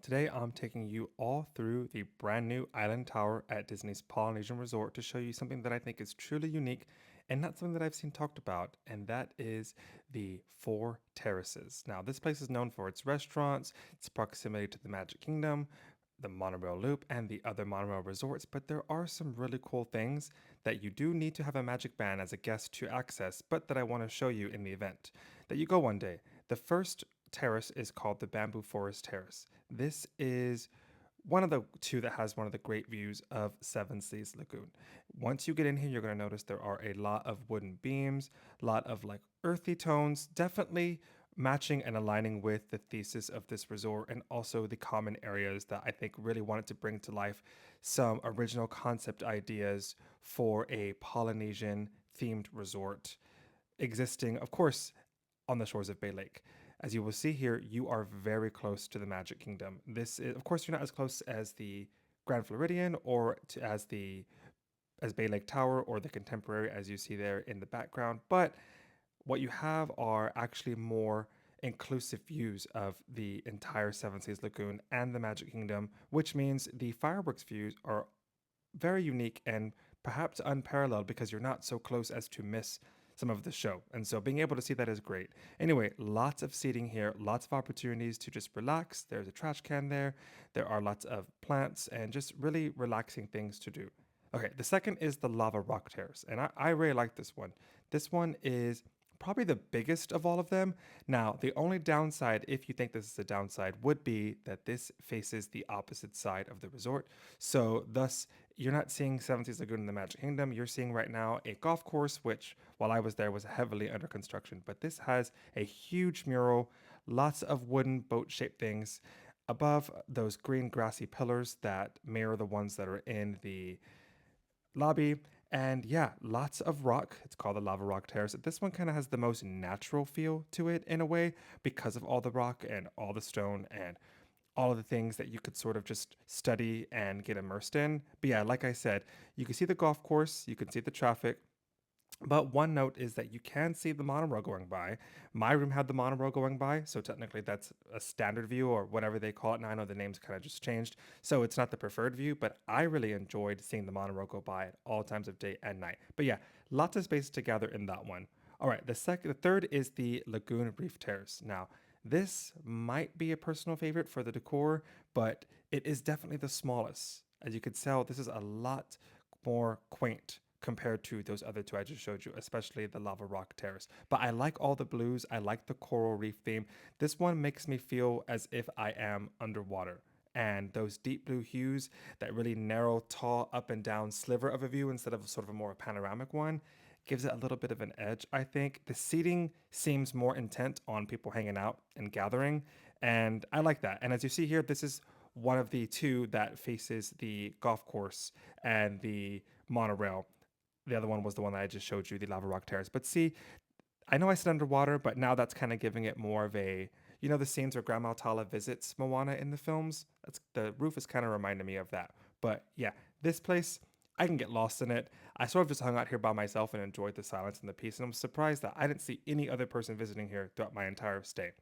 Today, I'm taking you all through the brand new Island Tower at Disney's Polynesian Resort to show you something that I think is truly unique and not something that I've seen talked about, and that is the Four Terraces. Now, this place is known for its restaurants, its proximity to the Magic Kingdom, the monorail loop, and the other monorail resorts, but there are some really cool things that you do need to have a magic band as a guest to access, but that I want to show you in the event that you go one day. The first terrace is called the Bamboo Forest Terrace. This is one of the two that has one of the great views of Seven Seas Lagoon. Once you get in here, you're going to notice there are a lot of wooden beams, a lot of like earthy tones, definitely matching and aligning with the thesis of this resort and also the common areas that I think really wanted to bring to life some original concept ideas for a Polynesian themed resort existing, of course, on the shores of Bay Lake. As you will see here, you are very close to the Magic Kingdom. This is, of course, you're not as close as the Grand Floridian or as Bay Lake Tower or the Contemporary, as you see there in the background. But what you have are actually more inclusive views of the entire Seven Seas Lagoon and the Magic Kingdom, which means the fireworks views are very unique and perhaps unparalleled because you're not so close as to miss some of the show. And so being able to see that is great. Anyway, lots of seating here, lots of opportunities to just relax. There's a trash can there. There are lots of plants and just really relaxing things to do. Okay, the second is the lava rock terrace. And I really like this one. This one is probably the biggest of all of them. Now, the only downside, if you think this is a downside, would be that this faces the opposite side of the resort. So, thus, you're not seeing Seven Seas Lagoon in the Magic Kingdom. You're seeing right now a golf course, which while I was there was heavily under construction. But this has a huge mural, lots of wooden boat shaped things above those green grassy pillars that mirror the ones that are in the lobby. And yeah, lots of rock. It's called the Lava Rock Terrace. This one kind of has the most natural feel to it in a way because of all the rock and all the stone and all of the things that you could sort of just study and get immersed in. But yeah, like I said, you can see the golf course, you can see the traffic. But one note is that you can see the monorail going by. My room had the monorail going by, so technically that's a standard view or whatever they call it. Now I know the names kind of just changed, so it's not the preferred view, but I really enjoyed seeing the monorail go by at all times of day and night. But yeah, lots of space to gather in that one. All right, the third is the Lagoon Reef Terrace. Now, this might be a personal favorite for the decor, but it is definitely the smallest. As you could tell, this is a lot more quaint compared to those other two I just showed you, especially the Lava Rock Terrace. But I like all the blues. I like the coral reef theme. This one makes me feel as if I am underwater. And those deep blue hues, that really narrow, tall, up and down sliver of a view instead of sort of a more panoramic one, gives it a little bit of an edge, I think. The seating seems more intent on people hanging out and gathering, and I like that. And as you see here, this is one of the two that faces the golf course and the monorail. The other one was the one that I just showed you, the Lava Rock Terrace. But see, I know I said underwater, but now that's kind of giving it more of a, the scenes where Grandma Tala visits Moana in the films. That's the roof is kind of reminding me of that. But yeah, this place, I can get lost in it. I sort of just hung out here by myself and enjoyed the silence and the peace, and I'm surprised that I didn't see any other person visiting here throughout my entire stay.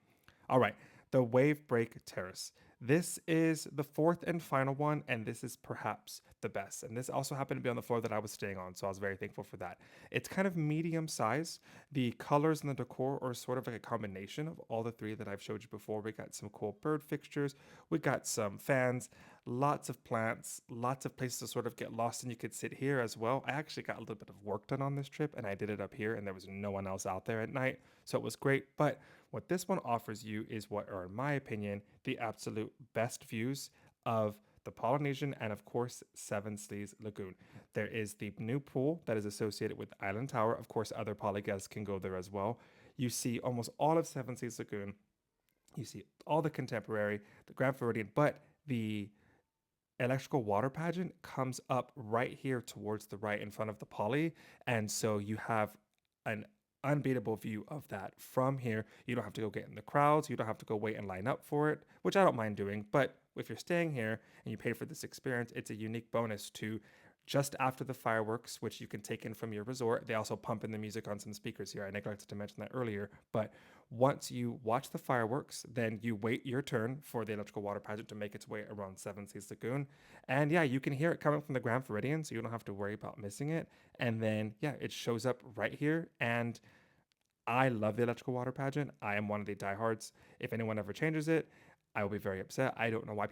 All right, the Wave Break Terrace. This is the fourth and final one, and this is perhaps the best. And this also happened to be on the floor that I was staying on, so I was very thankful for that. It's kind of medium size. The colors and the decor are sort of like a combination of all the three that I've showed you before. We got some cool bird fixtures, we got some fans, lots of plants, lots of places to sort of get lost, and you could sit here as well. I actually got a little bit of work done on this trip, and I did it up here, and there was no one else out there at night, so it was great. But what this one offers you is what are, in my opinion, the absolute best views of the Polynesian and, of course, Seven Seas Lagoon. There is the new pool that is associated with Island Tower. Of course, other poly guests can go there as well. You see almost all of Seven Seas Lagoon. You see all the Contemporary, the Grand Floridian, but the Electrical Water Pageant comes up right here towards the right in front of the poly. And so you have an unbeatable view of that from here. You don't have to go get in the crowds. You don't have to go wait and line up for it, which I don't mind doing. But if you're staying here and you pay for this experience, it's a unique bonus to just after the fireworks, which you can take in from your resort. They also pump in the music on some speakers here. I neglected to mention that earlier. But once you watch the fireworks, then you wait your turn for the electrical water pageant to make its way around Seven Seas Lagoon. And yeah, you can hear it coming from the Grand Floridian, so you don't have to worry about missing it. And then, yeah, it shows up right here. And I love the electrical water pageant. I am one of the diehards. If anyone ever changes it, I will be very upset. I don't know why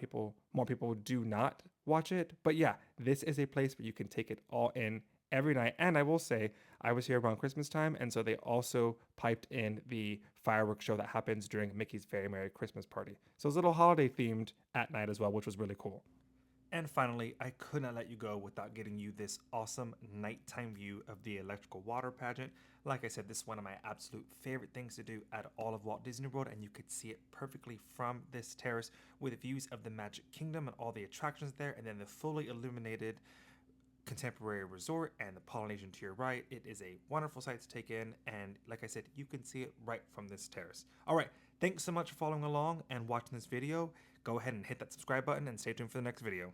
more people do not watch it. But yeah, this is a place where you can take it all in every night. And I will say, I was here around Christmas time, and so they also piped in the fireworks show that happens during Mickey's Very Merry Christmas Party. So it's a little holiday themed at night as well, which was really cool. And finally, I could not let you go without getting you this awesome nighttime view of the electrical water pageant. Like I said, this is one of my absolute favorite things to do at all of Walt Disney World, and you could see it perfectly from this terrace with views of the Magic Kingdom and all the attractions there, and then the fully illuminated contemporary resort and the Polynesian to your right. It is a wonderful sight to take in, and like I said, you can see it right from this terrace. All right, thanks so much for following along and watching this video. Go ahead and hit that subscribe button and stay tuned for the next video.